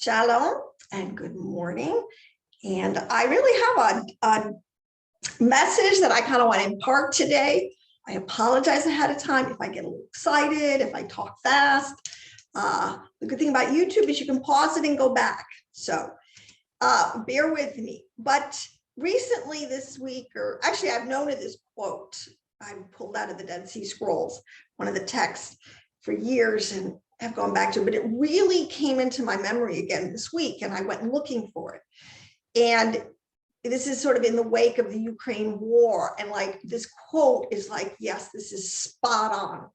Shalom and good morning. And I really have a message that I kind of want to impart today. I apologize ahead of time if I get a little excited, if I talk fast. The good thing about YouTube is you can pause it and go back. So bear with me. But recently this week, or actually I've known of this quote I pulled out of the Dead Sea Scrolls, one of the texts for years, and have gone back to, but it really came into my memory again this week, and I went looking for it. And this is sort of in the wake of the Ukraine war, and like this quote is like, yes, this is spot on,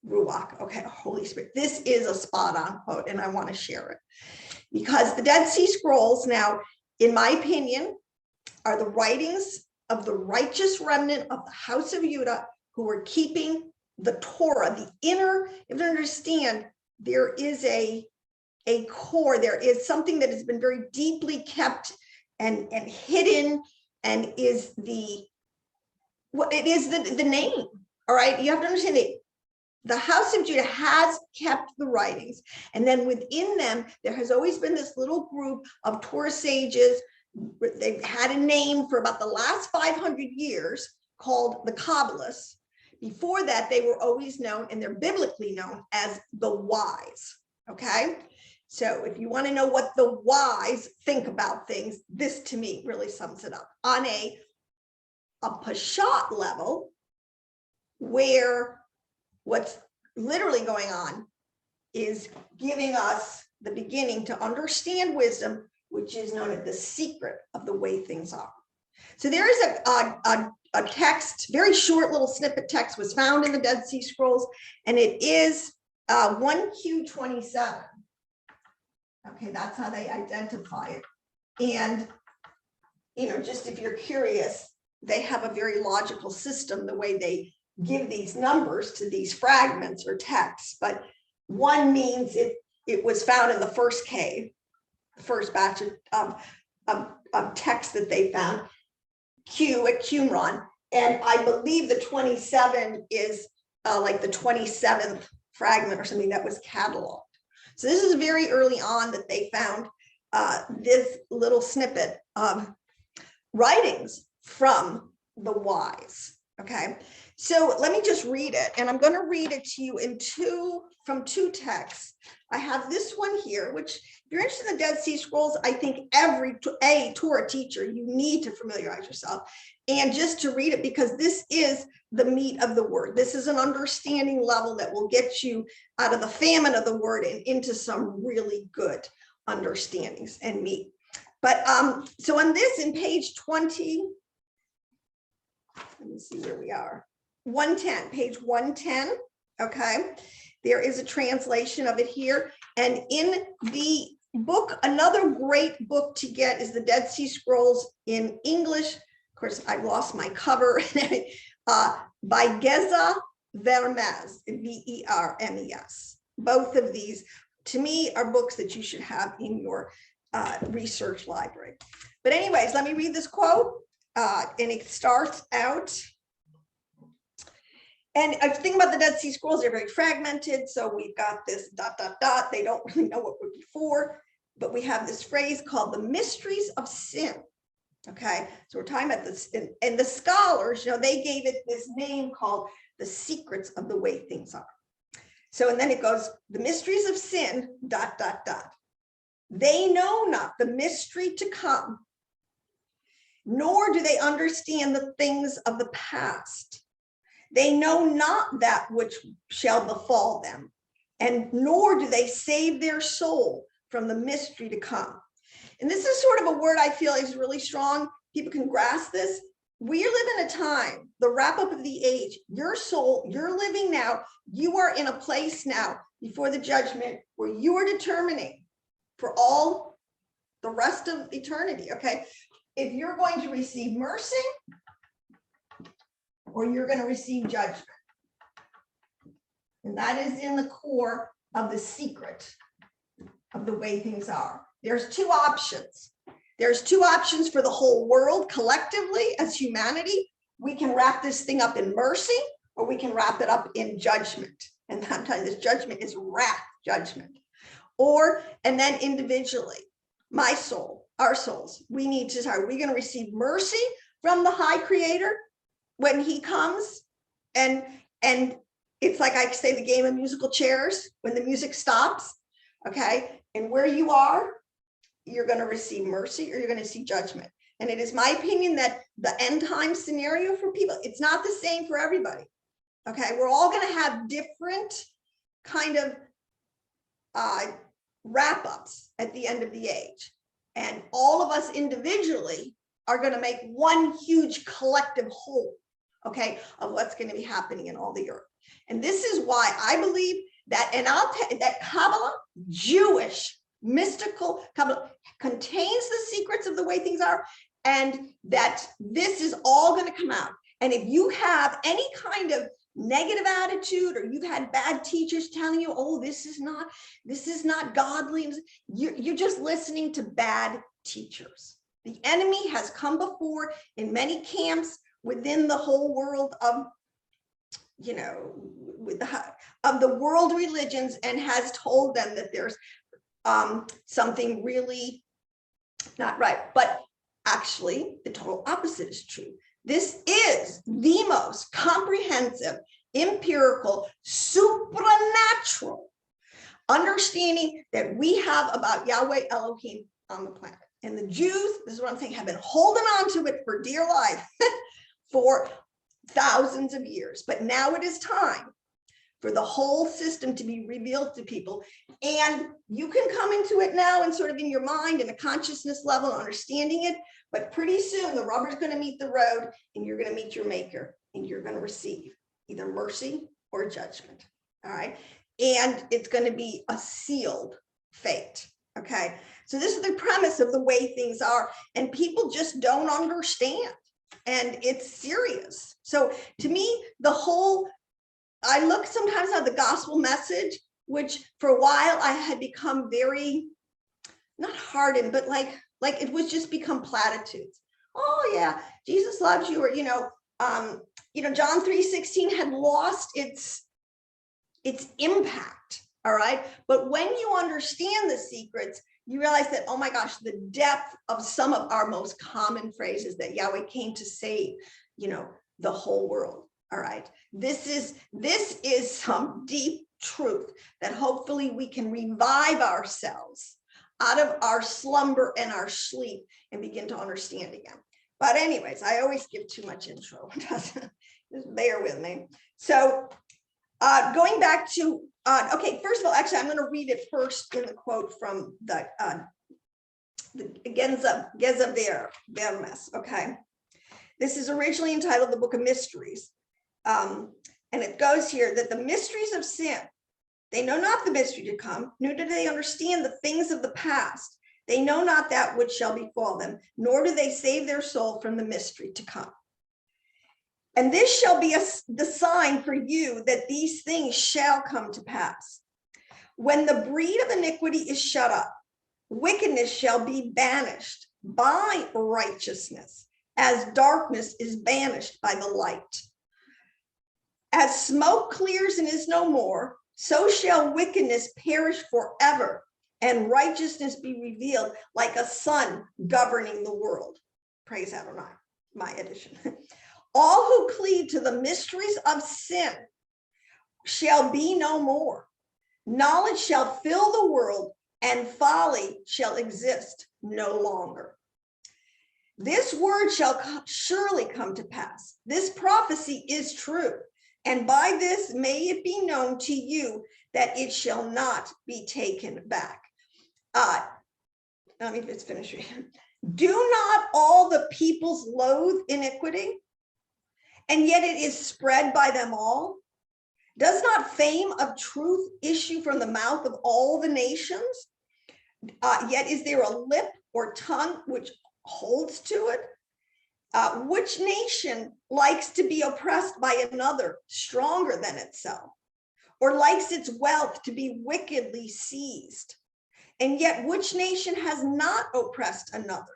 Ruach. Okay, Holy Spirit, this is a spot on quote, and I want to share it because the Dead Sea Scrolls, now, in my opinion, are the writings of the righteous remnant of the house of Judah who were keeping the Torah, the inner. You have to understand, there is a core, there is something that has been very deeply kept and hidden, and is the name. All right, you have to understand that the house of Judah has kept the writings, and then within them there has always been this little group of Torah sages. They've had a name for about the last 500 years called the Kabbalists. Before that, they were always known, and they're biblically known as the wise. Okay, so if you want to know what the wise think about things, this to me really sums it up. On a Peshat level, where what's literally going on is giving us the beginning to understand wisdom, which is known as the secret of the way things are. So there is a text, very short little snippet text was found in the Dead Sea Scrolls, and it is 1Q27. Okay, that's how they identify it. And, you know, just if you're curious, they have a very logical system, the way they give these numbers to these fragments or texts. But one means it was found in the first cave, the first batch of text that they found. Q at Qumran, and I believe the 27 is like the 27th fragment or something that was cataloged. So this is very early on that they found this little snippet of writings from the wise. Okay, so let me just read it, and I'm going to read it to you from two texts. I have this one here, which, if you're interested in the Dead Sea Scrolls, I think every Torah teacher, you need to familiarize yourself and just to read it, because this is the meat of the word. This is an understanding level that will get you out of the famine of the word and into some really good understandings and meat. But so on this, in page 20, let me see where we are. 110, page 110. Okay, there is a translation of it here. And in the book, another great book to get is the Dead Sea Scrolls in English. Of course, I've lost my cover. By Geza Vermes, Vermes. Both of these, to me, are books that you should have in your research library. But anyways, let me read this quote. And it starts out, and I think about the Dead Sea Scrolls, they're very fragmented. So we've got this ... They don't really know what were before, but we have this phrase called the mysteries of sin. Okay, so we're talking about this, and the scholars, you know, they gave it this name called the secrets of the way things are. So, and then it goes, the mysteries of sin ... They know not the mystery to come, nor do they understand the things of the past. They know not that which shall befall them, and nor do they save their soul from the mystery to come. And this is sort of a word I feel is really strong. People can grasp this. We live in a time, the wrap up of the age, your soul, you're living now, you are in a place now before the judgment where you are determining for all the rest of eternity, okay? If you're going to receive mercy or you're going to receive judgment. And that is in the core of the secret of the way things are. There's two options. There's two options for the whole world collectively as humanity. We can wrap this thing up in mercy, or we can wrap it up in judgment. And I'm telling you, this judgment is wrath judgment. And then individually, my soul, our souls, we need to start, we're going to receive mercy from the high creator when he comes. And it's like I say, the game of musical chairs, when the music stops, okay, and where you are, you're going to receive mercy or you're going to see judgment. And it is my opinion that the end time scenario for people, it's not the same for everybody. Okay, we're all going to have different kind of wrap-ups at the end of the age. And all of us individually are going to make one huge collective whole, okay, of what's going to be happening in all the earth. And this is why I believe that, and I'll tell you that Kabbalah, Jewish, mystical Kabbalah, contains the secrets of the way things are, and that this is all going to come out. And if you have any kind of negative attitude, or you've had bad teachers telling you, oh, this is not godly, you're just listening to bad teachers. The enemy has come before in many camps within the whole world of, you know, of the world religions, and has told them that there's something really not right. But actually, the total opposite is true. This is the most comprehensive, empirical, supernatural understanding that we have about Yahweh Elohim on the planet. And the Jews, this is what I'm saying, have been holding on to it for dear life for thousands of years. But now it is time for the whole system to be revealed to people. And you can come into it now and sort of in your mind and a consciousness level, understanding it. But pretty soon the rubber's going to meet the road, and you're going to meet your maker, and you're going to receive either mercy or judgment. All right. And it's going to be a sealed fate. Okay. So this is the premise of the way things are. And people just don't understand. And it's serious. So to me, I look sometimes at the gospel message, which for a while I had become very, not hardened, but like it was just become platitudes. Oh yeah, Jesus loves you, or John 3:16 had lost its impact. All right, but when you understand the secrets, you realize that, oh my gosh, the depth of some of our most common phrases, that Yahweh came to save, the whole world. All right, this is some deep truth that hopefully we can revive ourselves out of our slumber and our sleep and begin to understand again. But anyways, I always give too much intro. Just bear with me. So going back to, okay, first of all, actually, I'm going to read it first in the quote from the Genza Vermes, okay? This is originally entitled The Book of Mysteries. And it goes here that the mysteries of sin, they know not the mystery to come, nor do they understand the things of the past. They know not that which shall befall them, nor do they save their soul from the mystery to come. And this shall be the sign for you that these things shall come to pass. When the breed of iniquity is shut up, wickedness shall be banished by righteousness, as darkness is banished by the light. As smoke clears and is no more, so shall wickedness perish forever, and righteousness be revealed like a sun governing the world. Praise Adonai, my edition. All who cleave to the mysteries of sin shall be no more. Knowledge shall fill the world, and folly shall exist no longer. This word shall surely come to pass. This prophecy is true. And by this may it be known to you that it shall not be taken back. Let me just finish reading. Do not all the peoples loathe iniquity? And yet it is spread by them all. Does not fame of truth issue from the mouth of all the nations? Yet is there a lip or tongue which holds to it? Which nation likes to be oppressed by another stronger than itself, or likes its wealth to be wickedly seized? And yet which nation has not oppressed another?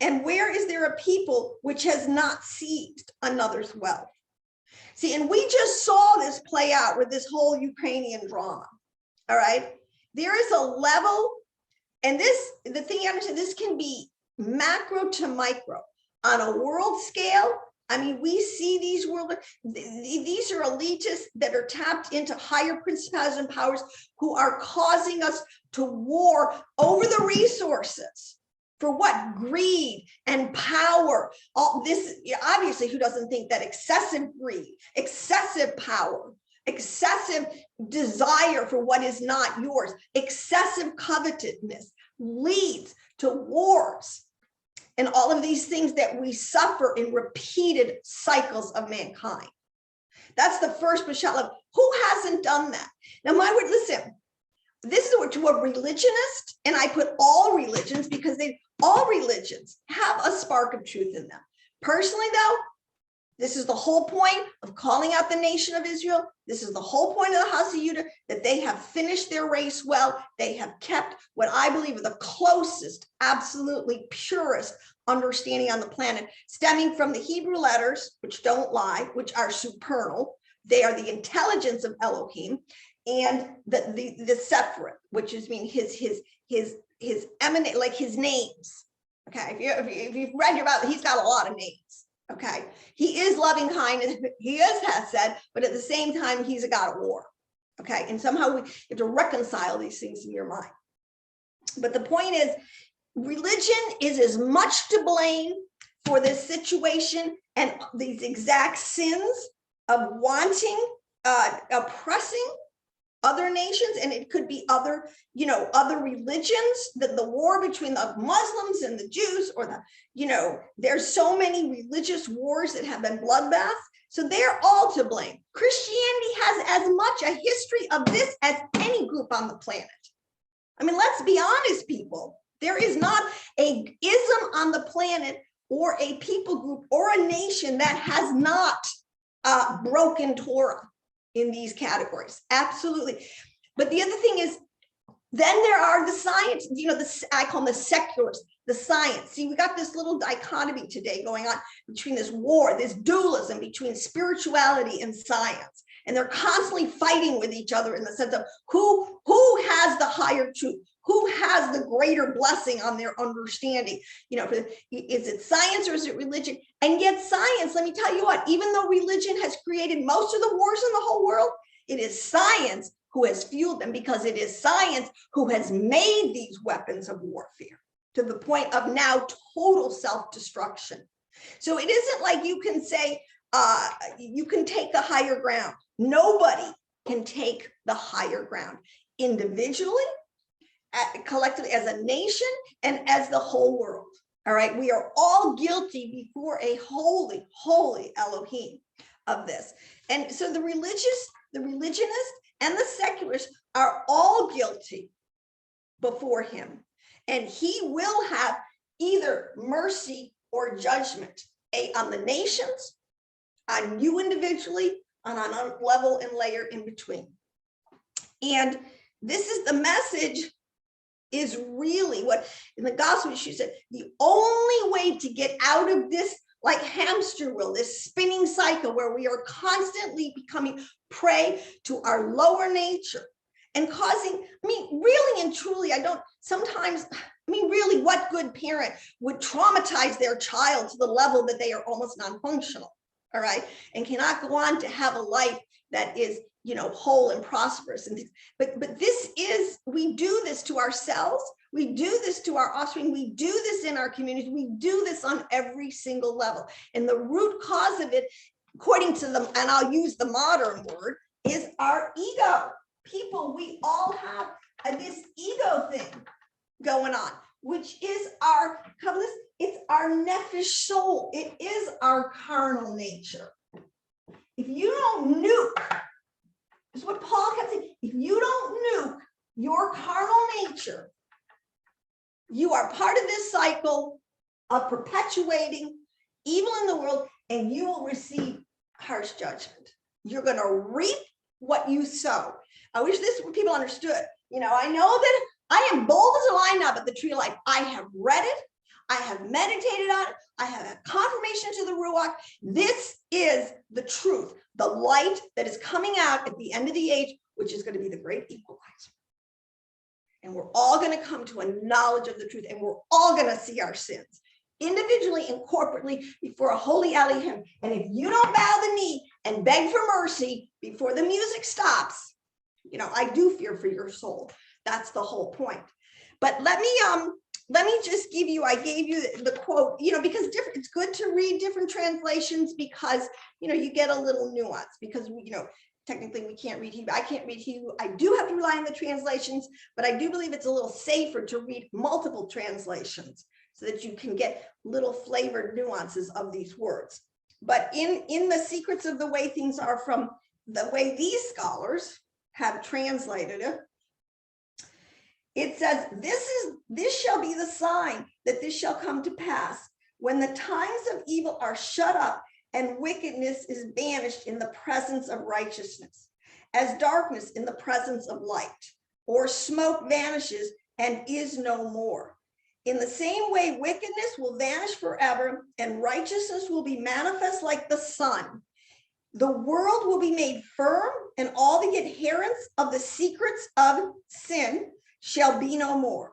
And where is there a people which has not seized another's wealth? See, and we just saw this play out with this whole Ukrainian drama. All right. there is a level, and the thing you understand, this can be macro to micro. On a world scale, I mean, we see these these are elitists that are tapped into higher principalities and powers who are causing us to war over the resources. For what? Greed and power. All this, obviously, who doesn't think that excessive greed, excessive power, excessive desire for what is not yours, excessive covetousness leads to wars and all of these things that we suffer in repeated cycles of mankind. That's the first Michelle of who hasn't done that. Now, my word, listen, this is to a religionist, and I put all religions because all religions have a spark of truth in them. Personally, though, this is the whole point of calling out the nation of Israel. This is the whole point of the house of Judah, that they have finished their race well. They have kept what I believe are the closest, absolutely purest understanding on the planet, stemming from the Hebrew letters, which don't lie, which are supernal. They are the intelligence of Elohim, and the Sefirot, which is his eminent, like his names. Okay, if you've read your Bible, he's got a lot of names. Okay, he is loving kindness, he is Hesed, but at the same time, he's a God of war. Okay, and somehow we have to reconcile these things in your mind. But the point is, religion is as much to blame for this situation and these exact sins of wanting, oppressing other nations, and it could be other religions, the war between the Muslims and the Jews, or there's so many religious wars that have been bloodbaths. So they're all to blame. Christianity has as much a history of this as any group on the planet. I mean, let's be honest, people. There is not a ism on the planet or a people group or a nation that has not broken Torah in these categories. Absolutely. But the other thing is, then there are the science, I call them the secularists, the science. See, we got this little dichotomy today going on between this war, this dualism between spirituality and science. And they're constantly fighting with each other in the sense of who has the higher truth, who has the greater blessing on their understanding. Is it science or is it religion? And yet science, let me tell you what, even though religion has created most of the wars in the whole world, it is science who has fueled them, because it is science who has made these weapons of warfare to the point of now total self-destruction. So it isn't like you can say, you can take the higher ground. Nobody can take the higher ground individually, collectively, as a nation, and as the whole world. All right, we are all guilty before a holy, holy Elohim of this. And so the religionists and the secularists are all guilty before him. And he will have either mercy or judgment on the nations, on you individually, and on a level and layer in between. And this is the message, is really what in the gospel she said, the only way to get out of this like hamster wheel, this spinning cycle where we are constantly becoming prey to our lower nature and causing, really and truly, really, what good parent would traumatize their child to the level that they are almost non-functional, all right, and cannot go on to have a life that is, whole and prosperous. And but we do this to ourselves. We do this to our offspring. We do this in our communities. We do this on every single level. And the root cause of it, according to them, and I'll use the modern word, is our ego. People, we all have this ego thing going on, which is it's our nephesh soul. It is our carnal nature. If you don't nuke, this is what Paul kept saying, if you don't nuke your carnal nature, you are part of this cycle of perpetuating evil in the world, and you will receive harsh judgment. You're going to reap what you sow. I wish this people understood. I know that I am bold as a lion now, but the tree of life, I have read it. I have meditated on it. I have a confirmation to the Ruach. This is the truth, the light that is coming out at the end of the age, which is going to be the great equalizer. and we're all going to come to a knowledge of the truth, and we're all going to see our sins individually and corporately before a holy Elohim. And if you don't bow the knee and beg for mercy before the music stops, I do fear for your soul. That's the whole point. But let me just give you, I gave you the quote, because it's good to read different translations, because, you get a little nuance, because, technically we can't read Hebrew. I can't read Hebrew. I do have to rely on the translations, but I do believe it's a little safer to read multiple translations so that you can get little flavored nuances of these words. But in the secrets of the way things are, from the way these scholars have translated it, it says, this shall be the sign that this shall come to pass when the times of evil are shut up and wickedness is banished in the presence of righteousness, as darkness in the presence of light, or smoke vanishes and is no more. In the same way, wickedness will vanish forever and righteousness will be manifest like the sun. The world will be made firm, and all the adherents of the secrets of sin shall be no more.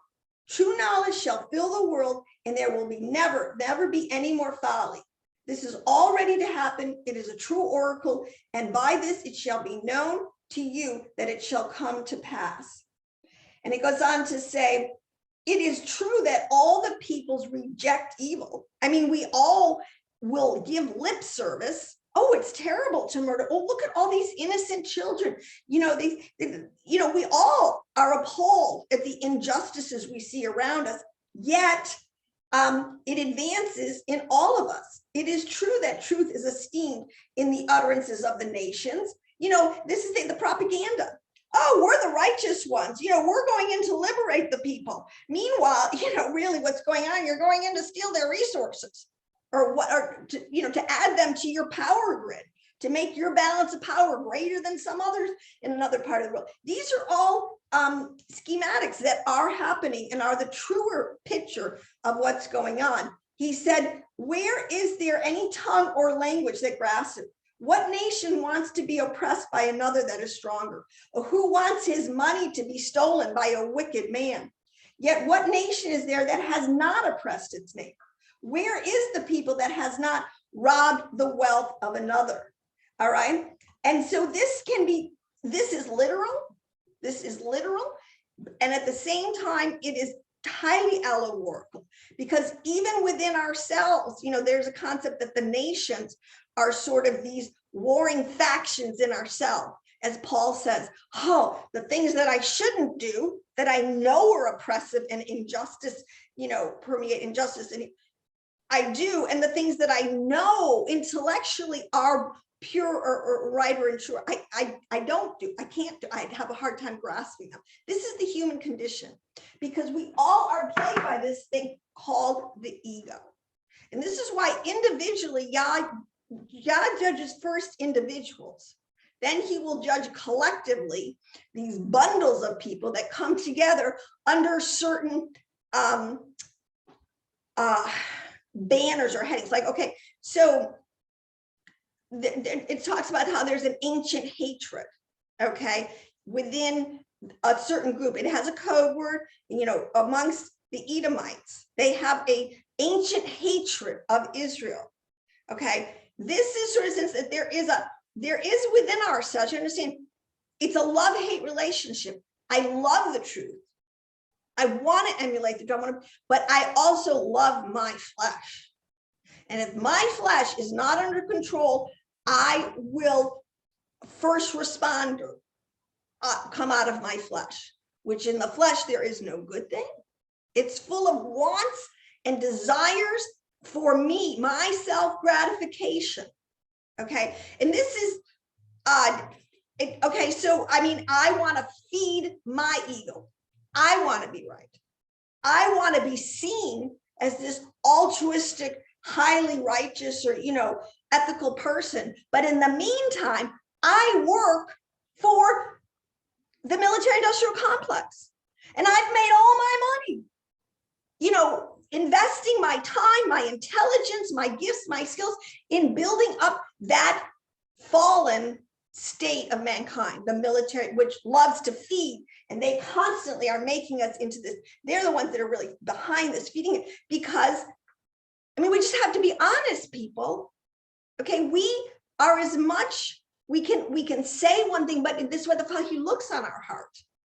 True knowledge shall fill the world, and there will be never be any more folly. This is all ready to happen. It is a true oracle, and by this it shall be known to you that it shall come to pass. And it goes on to say, it is true that all the peoples reject evil. I mean, we all will give lip service. Oh, it's terrible to murder. Oh, look at all these innocent children. We all are appalled at the injustices we see around us, yet it advances in all of us. It is true that truth is esteemed in the utterances of the nations. This is the propaganda. Oh, we're the righteous ones. We're going in to liberate the people. Meanwhile, really what's going on, you're going in to steal their resources, or to add them to your power grid, to make your balance of power greater than some others in another part of the world. These are all schematics that are happening and are the truer picture of what's going on. He said, where is there any tongue or language that grasps it? What nation wants to be oppressed by another that is stronger? Or who wants his money to be stolen by a wicked man? Yet what nation is there that has not oppressed its neighbor? Where is the people that has not robbed the wealth of another? All right. And so this is literal. This is literal. And at the same time, it is highly allegorical, because even within ourselves, there's a concept that the nations are sort of these warring factions in ourselves. As Paul says, the things that I shouldn't do, that I know are oppressive and injustice, permeate injustice, and I do, and the things that I know intellectually are pure or right or true, I don't do, I can't do, I have a hard time grasping them. This is the human condition, because we all are plagued by this thing called the ego. And this is why individually, Yah judges first individuals. Then he will judge collectively these bundles of people that come together under certain banners or headings. Like, okay, so it talks about how there's an ancient hatred, okay, within a certain group. It has a code word, amongst the Edomites. They have a ancient hatred of Israel, okay. This is sort of sense that there is within ourselves, you understand, it's a love-hate relationship. I love the truth. I want to emulate the truth, but I also love my flesh. And if my flesh is not under control, I will first responder come out of my flesh, which in the flesh, there is no good thing. It's full of wants and desires for me, my self-gratification. Okay. And this is, okay. So, I mean, I want to feed my ego. I want to be right. I want to be seen as this altruistic, highly righteous, or, ethical person. But in the meantime, I work for the military-industrial complex, and I've made all my money, investing my time, my intelligence, my gifts, my skills in building up that fallen state of mankind, the military, which loves to feed And they constantly are making us into this. They're the ones that are really behind this, feeding it, because, I mean, we just have to be honest, people. Okay, we are as much, we can say one thing, but this is what the fuck he looks on our heart.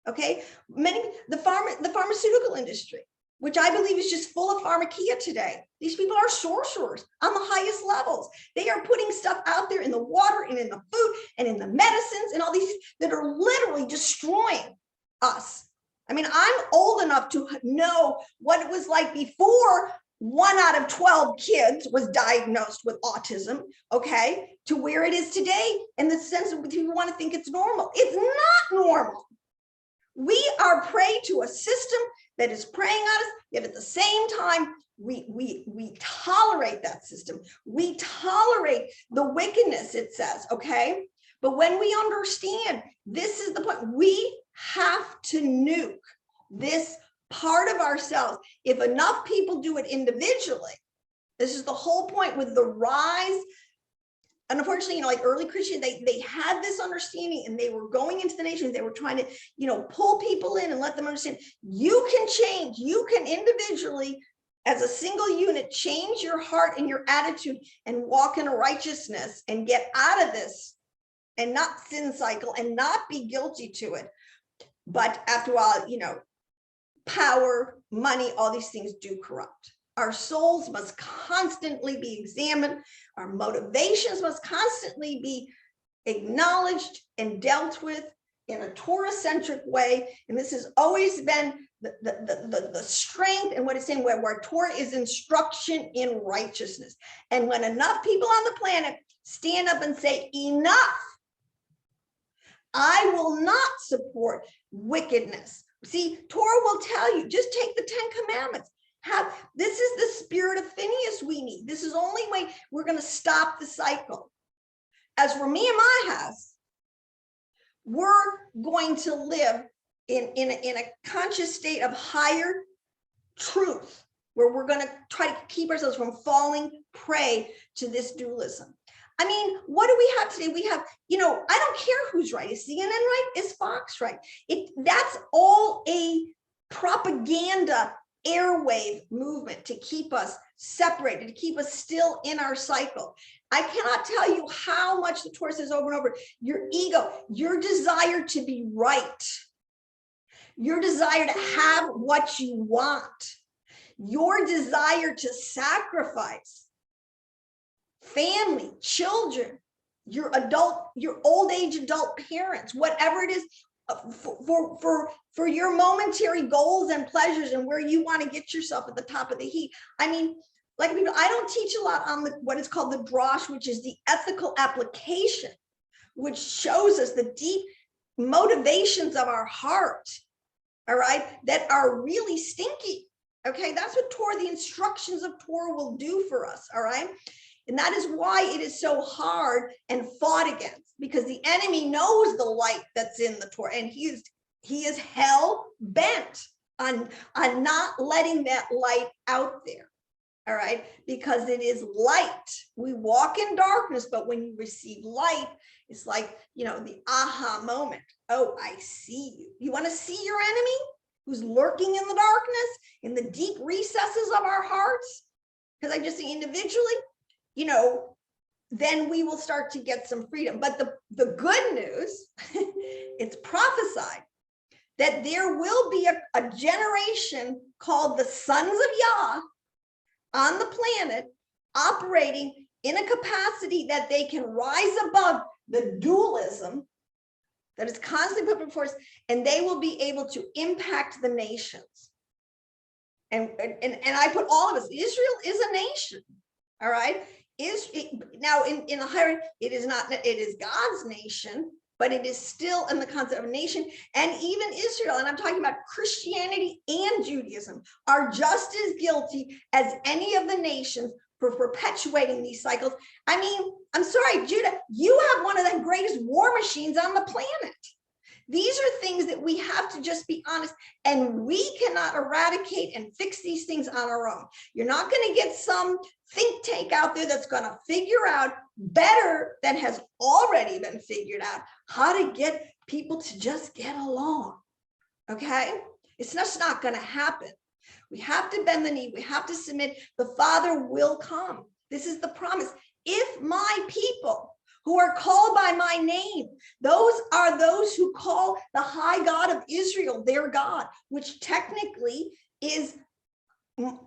Okay, the pharmaceutical industry, which I believe is just full of pharmakia today. These people are sorcerers on the highest levels. They are putting stuff out there in the water and in the food and in the medicines and all these that are literally destroying us. I mean, I'm old enough to know what it was like before 1 out of 12 kids was diagnosed with autism, okay, to where it is today, in the sense that people want to think it's normal. It's not normal. We are prey to a system that is preying on us, yet at the same time, we tolerate that system. We tolerate the wickedness, it says, okay? But when we understand, this is the point, we have to nuke this part of ourselves. If enough people do it individually, this is the whole point with the rise. And unfortunately, like early Christian, they had this understanding, and they were going into the nations. They were trying to, pull people in and let them understand you can change. You can individually, as a single unit, change your heart and your attitude and walk in righteousness and get out of this and not sin cycle and not be guilty to it. But after a while, power, money, all these things do corrupt. Our souls must constantly be examined. Our motivations must constantly be acknowledged and dealt with in a Torah-centric way. And this has always been the strength and what it's saying, where Torah is instruction in righteousness. And when enough people on the planet stand up and say, enough, I will not support wickedness. See, Torah will tell you, just take the 10 Commandments. This is the spirit of Phineas we need. This is the only way we're going to stop the cycle. As for me and my house, we're going to live in a conscious state of higher truth, where we're going to try to keep ourselves from falling prey to this dualism. I mean, what do we have today? We have, I don't care who's right. Is CNN right? Is Fox right? That's all a propaganda airwave movement to keep us separated, to keep us still in our cycle. I cannot tell you how much the Torah says over and over, your ego, your desire to be right, your desire to have what you want, your desire to sacrifice family, children, your old age adult parents, whatever it is, for your momentary goals and pleasures and where you want to get yourself at the top of the heap. I mean, like people, I don't teach a lot on what is called the drosh, which is the ethical application, which shows us the deep motivations of our heart, all right, that are really stinky. Okay, that's what Torah, the instructions of Torah will do for us, all right? And that is why it is so hard and fought against, because the enemy knows the light that's in the Torah, and he is hell bent on not letting that light out there. All right, because it is light. We walk in darkness, but when you receive light, it's like, the aha moment. Oh, I see you. You want to see your enemy who's lurking in the darkness, in the deep recesses of our hearts? Because I just say individually, then we will start to get some freedom. But the good news, it's prophesied that there will be a generation called the sons of Yah on the planet, operating in a capacity that they can rise above the dualism that is constantly put before us, and they will be able to impact the nations. And I put all of us, Israel is a nation, all right? Now in the higher, it is God's nation, but it is still in the concept of nation. And even Israel, and I'm talking about Christianity and Judaism, are just as guilty as any of the nations for perpetuating these cycles. I mean, I'm sorry, Judah, you have one of the greatest war machines on the planet. These are things that we have to just be honest, and we cannot eradicate and fix these things on our own. You're not going to get some think tank out there that's going to figure out better than has already been figured out how to get people to just get along. Okay, it's just not going to happen. We have to bend the knee. We have to submit. The Father will come. This is the promise. If my people who are called by my name, those are those who call the high God of Israel their God, which technically is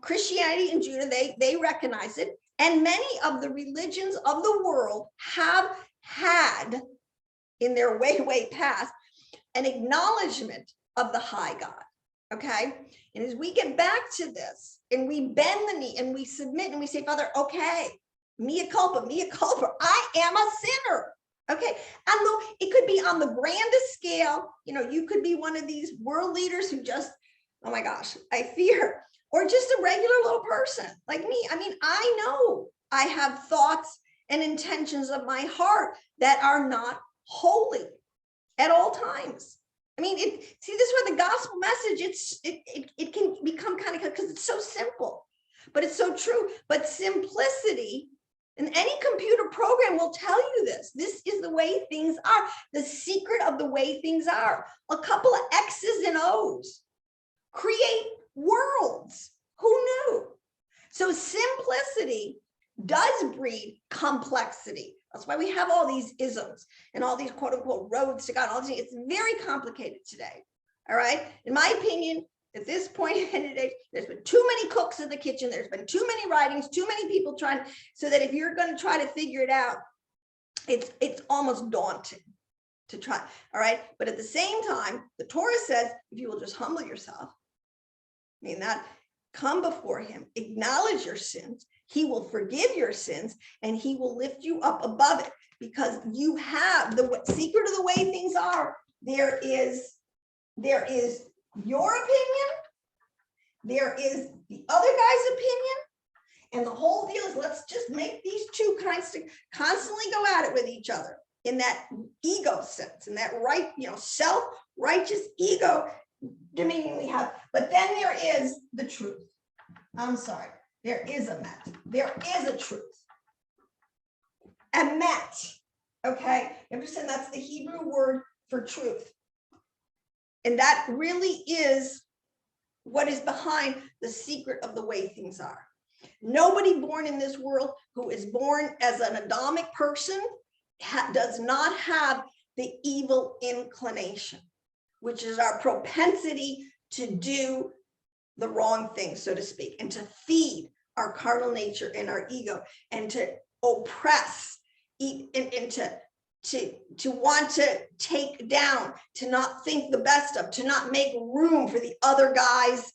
Christianity and Judah. They recognize it. And many of the religions of the world have had in their way past an acknowledgement of the high God. Okay. And as we get back to this and we bend the knee and we submit and we say, Father, okay, mea culpa, I am a sinner. Okay. And though it could be on the grandest scale, you know, you could be one of these world leaders who just, oh my gosh, I fear, or just a regular little person like me. I mean, I know I have thoughts and intentions of my heart that are not holy at all times. I mean, see, this is where the gospel message, it can become kind of, because it's so simple, but it's so true. But simplicity, and any computer program will tell you this. This is the way things are. The secret of the way things are. A couple of X's and O's create worlds. Who knew? So simplicity does breed complexity. That's why we have all these isms and all these quote unquote roads to God. All these, it's very complicated today. All right. In my opinion, at this point in the day, there's been too many cooks in the kitchen. There's been too many writings, too many people trying, so that if you're going to try to figure it out, it's almost daunting to try. All right. But at the same time, the Torah says, if you will just humble yourself, I mean that, come before him, acknowledge your sins, he will forgive your sins, and he will lift you up above it, because you have the secret of the way things are. There is your opinion, there is the other guy's opinion, and the whole deal is, let's just make these two kinds to constantly go at it with each other in that ego sense, in that right, you know, self-righteous ego dominion we have. But then there is the truth. I'm sorry. There is a met. There is a truth. A met. Okay. You understand that's the Hebrew word for truth. And that really is what is behind the secret of the way things are. Nobody born in this world who is born as an Adamic person does not have the evil inclination, which is our propensity to do the wrong thing, so to speak, and to feed our carnal nature and our ego, and to oppress, and to want to take down, to not think the best of, to not make room for the other guy's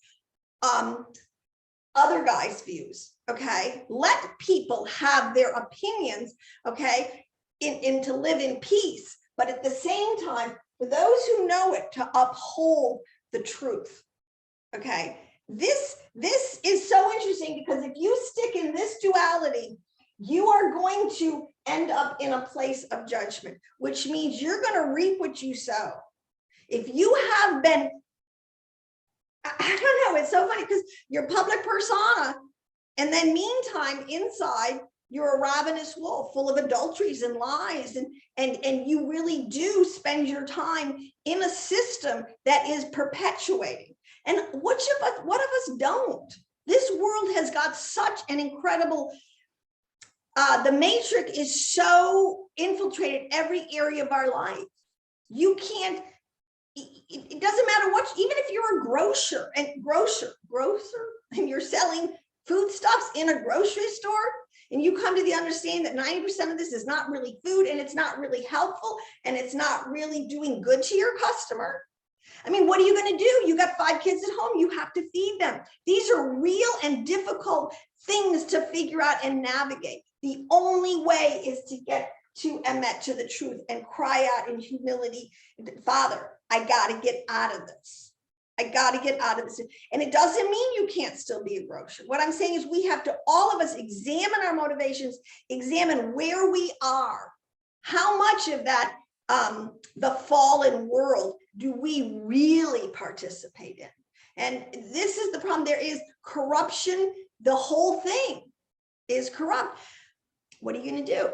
views. Okay, let people have their opinions. Okay, and to live in peace, but at the same time, for those who know it, to uphold the truth. Okay, this is so interesting, because if you stick in this duality, you are going to end up in a place of judgment, which means you're going to reap what you sow. If you have been, I don't know, it's so funny, because you're public persona, and then meantime, inside, you're a ravenous wolf full of adulteries and lies, and you really do spend your time in a system that is perpetuating. And what of us don't? This world has got such an incredible, the matrix is so infiltrated every area of our life. You can't, it doesn't matter what, even if you're a grocer and you're selling foodstuffs in a grocery store, and you come to the understanding that 90% of this is not really food, and it's not really helpful, and it's not really doing good to your customer. I mean, what are you going to do? You got 5 kids at home. You have to feed them. These are real and difficult things to figure out and navigate. The only way is to get to emet, to the truth, and cry out in humility, Father, I got to get out of this. I got to get out of this. And it doesn't mean you can't still be a grocer. What I'm saying is we have to, all of us, examine our motivations, examine where we are. How much of that, the fallen world, do we really participate in? And this is the problem. There is corruption. The whole thing is corrupt. What are you going to do?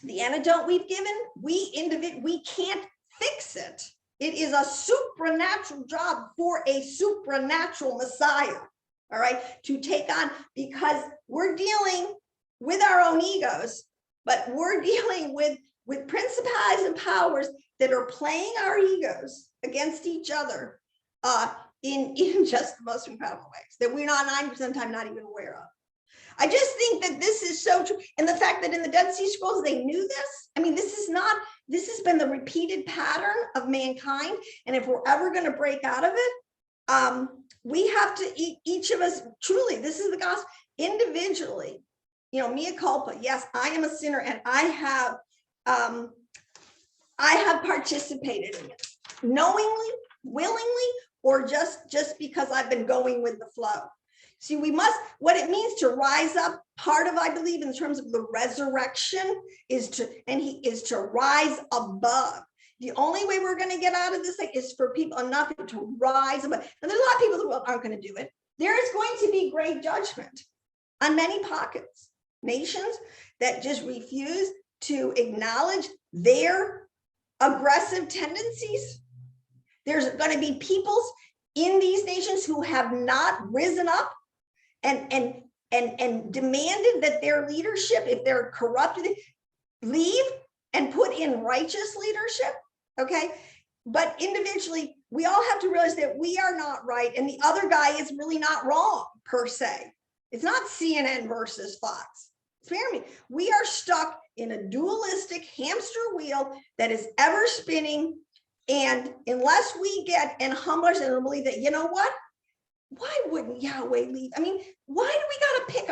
The antidote we've given, we can't fix it. It is a supernatural job for a supernatural Messiah, all right, to take on, because we're dealing with our own egos, but we're dealing with principalities and powers that are playing our egos against each other in just the most incredible ways that we're not 90% of the time not even aware of. I just think that this is so true. And the fact that in the Dead Sea Scrolls, they knew this. I mean, this has been the repeated pattern of mankind. And if we're ever going to break out of it, we have to, each of us, truly, this is the gospel, individually, mea culpa. Yes, I am a sinner, and I have participated in it knowingly, willingly, or just because I've been going with the flow. See, what it means to rise up, part of, I believe, in terms of the resurrection is to rise above. The only way we're going to get out of this thing is for people, enough to rise above. And there's a lot of people who aren't going to do it. There is going to be great judgment on many pockets, nations that just refuse to acknowledge their aggressive tendencies. There's going to be peoples in these nations who have not risen up and demanded that their leadership, if they're corrupted, leave and put in righteous leadership. Okay. But individually, we all have to realize that we are not right, and the other guy is really not wrong per se. It's not CNN versus Fox. Spare me. We are stuck in a dualistic hamster wheel that is ever spinning. And unless we get and humble ourselves and believe that, you know what? Why wouldn't Yahweh leave? I mean, why do we got to pick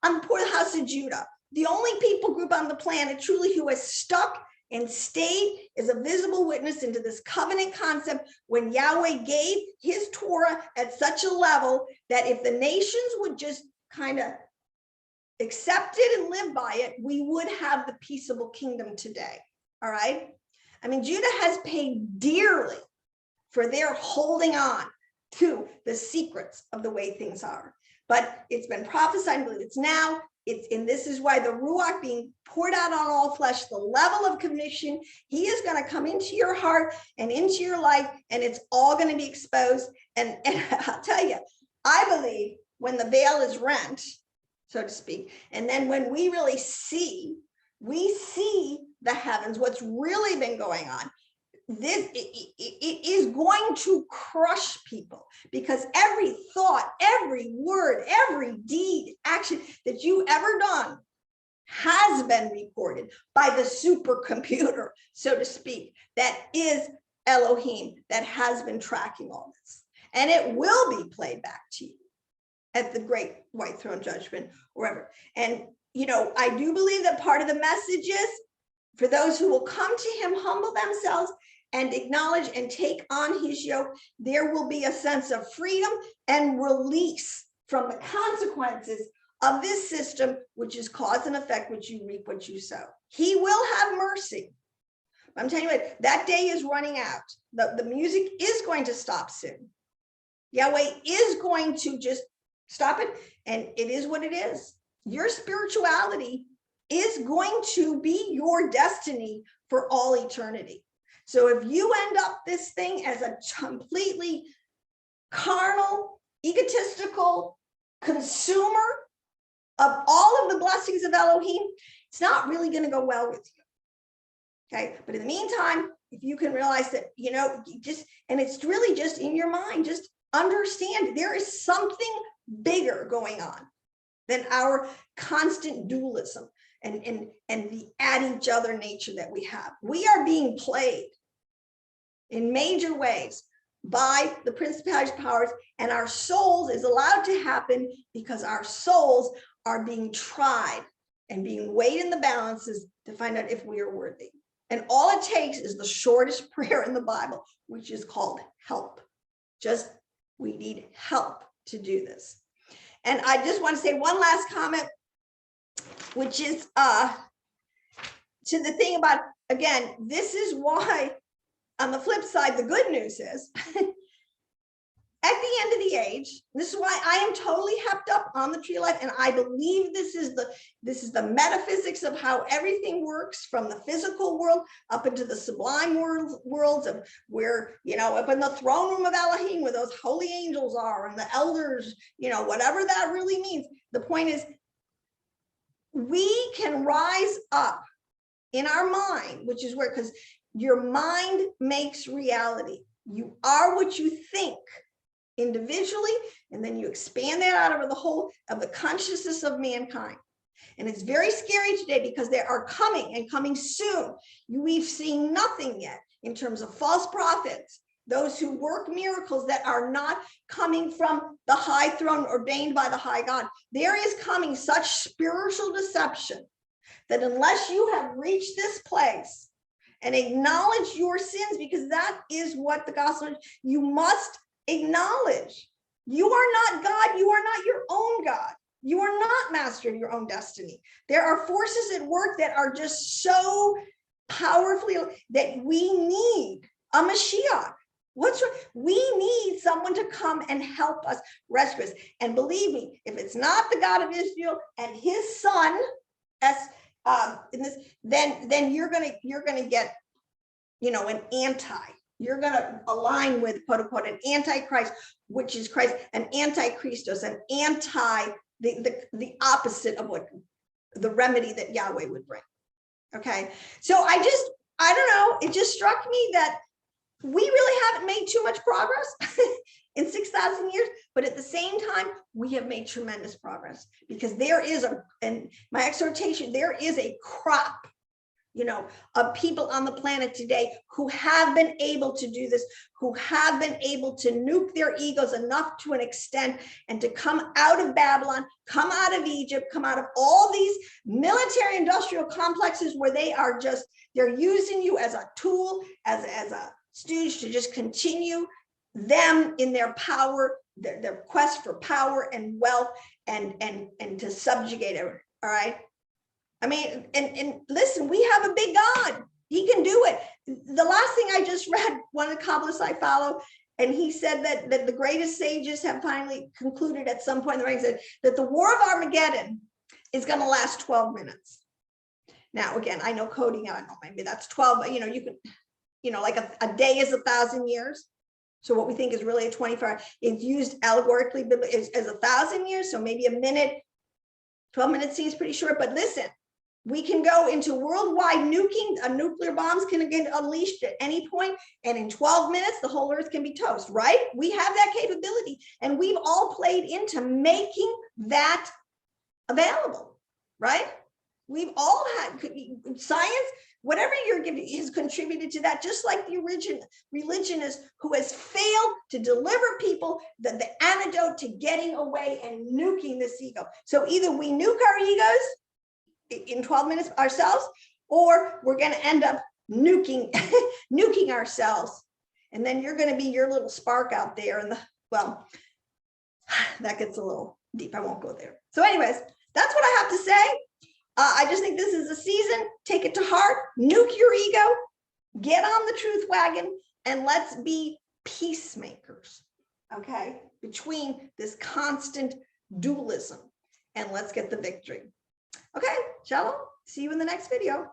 on poor house of Judah? The only people group on the planet truly who has stuck and stayed as a visible witness into this covenant concept when Yahweh gave his Torah at such a level that if the nations would just kind of accept it and live by it, we would have the peaceable kingdom today. All right. I mean, Judah has paid dearly for their holding on to the secrets of the way things are. But it's been prophesied, I believe it's now. And this is why the Ruach being poured out on all flesh, the level of conviction, he is going to come into your heart and into your life, and it's all going to be exposed. And I'll tell you, I believe when the veil is rent, so to speak, and then when we really see the heavens, what's really been going on, it is going to crush people, because every thought, every word, every deed, action that you ever done has been recorded by the supercomputer, so to speak, that is Elohim, that has been tracking all this. And it will be played back to you at the great white throne judgment, wherever. And, I do believe that part of the message is for those who will come to him, humble themselves, and acknowledge and take on his yoke, there will be a sense of freedom and release from the consequences of this system, which is cause and effect, which you reap what you sow. He will have mercy. I'm telling you what, that day is running out. The music is going to stop soon. Yahweh is going to just stop it, and it is what it is. Your spirituality is going to be your destiny for all eternity. So if you end up this thing as a completely carnal, egotistical consumer of all of the blessings of Elohim, it's not really going to go well with you. Okay. But in the meantime, if you can realize that, and it's really just in your mind, just understand there is something bigger going on than our constant dualism and the at each other nature that we have. We are being played in major ways by the principalities, powers, and our souls is allowed to happen because our souls are being tried and being weighed in the balances to find out if we are worthy. And all it takes is the shortest prayer in the Bible, which is called help. We need help to do this. And I just want to say one last comment, which is to the thing about, again, this is why, on the flip side, the good news is, at the end of the age. This is why I am totally hepped up on the tree of life. And I believe this is the metaphysics of how everything works, from the physical world up into the sublime worlds of where, you know, up in the throne room of Elohim, where those holy angels are and the elders, you know, whatever that really means. The point is, we can rise up in our mind, which is where, because your mind makes reality. You are what you think individually, and then you expand that out over the whole of the consciousness of mankind. And it's very scary today because they are coming and coming soon. We've seen nothing yet in terms of false prophets, those who work miracles that are not coming from the high throne ordained by the high God. There is coming such spiritual deception that unless you have reached this place and acknowledge your sins, because that is what the gospel is, you must acknowledge you are not God. You are not your own God. You are not master of your own destiny. There are forces at work that are just so powerfully that we need a Mashiach. What's wrong? We need someone to come and help us rescue us. And believe me, if it's not the God of Israel and his son, then you're gonna get, you know, an you're gonna align with, quote unquote, an antichrist, which is Christ, an antichristos, an the opposite of what the remedy that Yahweh would bring. Okay, so I don't know, it just struck me that we really haven't made too much progress in 6,000 years, but at the same time, we have made tremendous progress, because there is and my exhortation, there is a crop, you know, of people on the planet today who have been able to do this, who have been able to nuke their egos enough to an extent and to come out of Babylon, come out of Egypt, come out of all these military industrial complexes where they're using you as a tool, as a stooge to just continue them in their power, their quest for power and wealth, and to subjugate it. All right. I mean, and listen, we have a big God. He can do it. The last thing I just read, one of the Kabbalists I follow, and he said that the greatest sages have finally concluded at some point in the ranks that the war of Armageddon is going to last 12 minutes. Now, again, I know coding, I don't know, maybe that's 12, but you know, you can, you know, like a day is 1,000 years. So what we think is really a 24, it's used allegorically as 1,000 years. So maybe a minute, 12 minutes seems pretty short, but listen, we can go into worldwide nuking. Nuclear bombs can get unleashed at any point, and in 12 minutes, the whole earth can be toast, right? We have that capability, and we've all played into making that available, right? We've all had science, whatever you're giving has contributed to that, just like the religionist who has failed to deliver people the antidote to getting away and nuking this ego. So either we nuke our egos in 12 minutes ourselves, or we're going to end up nuking ourselves. And then you're going to be your little spark out there. And well, that gets a little deep. I won't go there. So anyways, that's what I have to say. I just think this is a season. Take it to heart, nuke your ego, get on the truth wagon, and let's be peacemakers, okay, between this constant dualism, and let's get the victory. Okay, shalom. See you in the next video.